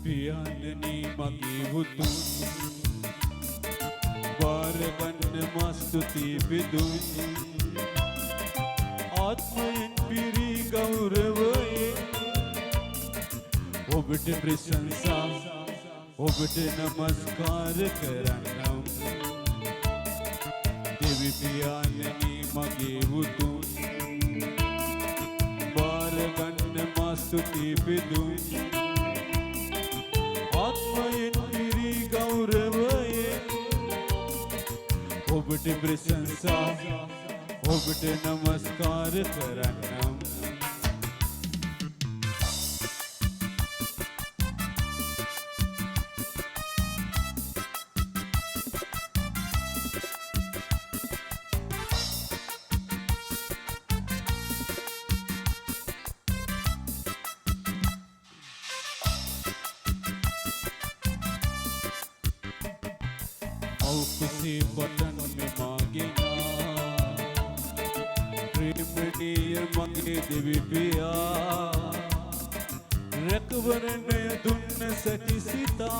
පියාණනි මගේ වුතුන් බාර ගන්න මා ස්තුති බෙදුන් ආත්මයෙන් පිරි ගෞරවයෙන් ඔබට ප්‍රශංසා ඔබට නමස්කාර කරන්නම් දෙවි පියාණනි මගේ වුතුන් බාර ගන්න මා ස්තුති බෙදුන් ආත්මයෙන් පිරි ගෞරවයෙන් ඔබට ප්‍රශංසා ඔබට නමස්කාර කරන්නම් औकुसी बटन में मांगेना प्रेमनीय मगे देवी पिया रकवरने दुन्न सटी सीता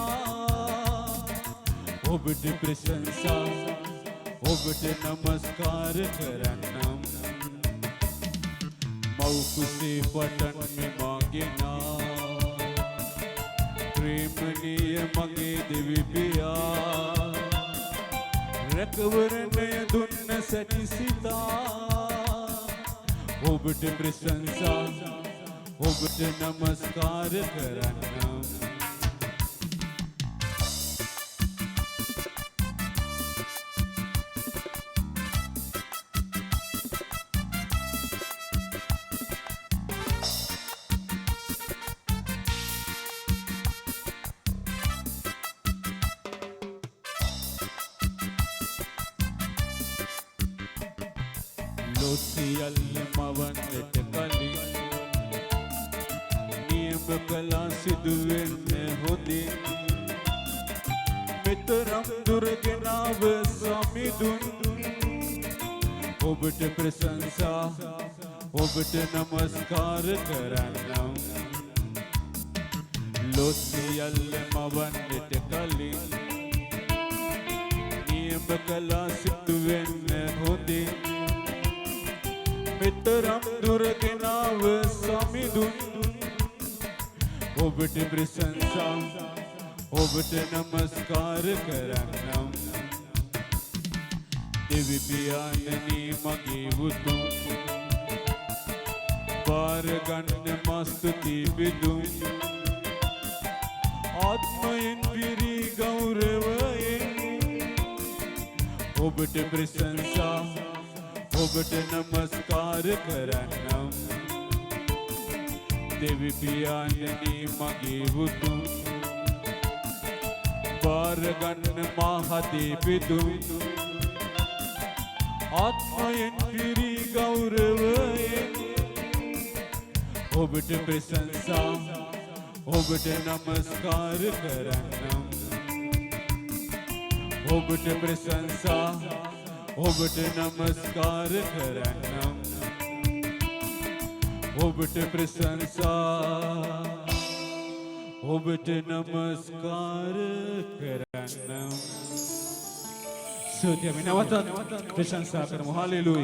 ඔබට ප්‍රශංසා ඔබට නමස්කාර කරන්නම් मौकुसी बटन में मांगेना प्रेमनीय मगे देवी पिया रकवरने दुन्न सटी सीता ඔබට ප්‍රශංසා ඔබට නමස්කාර කරන්නම් සියල්ල මවන්නට කලින් නියම කලා සිදුවෙන්න හොඳින් මෙතරම් දුරගෙනාව සමිඳුන් ඔබට ප්‍රශංසා ඔබට නමස්කාර කරන්නම් ලොත් සියල්ල මවන්නට කලින් නියම කලා සිදුවෙන්න හොඳින් මෙතරම් දුරගෙනාව සමිඳුන් ඔබට ප්‍රශංසා ඔබට නමස්කාර කරන්නම් දෙවි පියාණනි මගේ වුතුන් බාර ගන්න මා ස්තුති බෙදුන් ආත්මයෙන් පිරි ගෞරවයෙන් ඔබට ප්‍රශංසා ඔබට නමස්කාර කරන්නම් දෙවි පියාණනි මගේ වුතුන් බාර ගන්න මා හදේ බෙදුන් ආත්මයෙන් පිරි ගෞරවයෙන් ඔබට ප්‍රශංසා ඔබට නමස්කාර කරන්නම් ඔබට ප්‍රශංසා ඔබට නමස්කාර කරන්නම් ඔබට ප්‍රශංසා ඔබට නමස්කාර කරන්නම් සුතිය අපි නැවතත් ප්‍රශංසා කරමු හලෙලූයා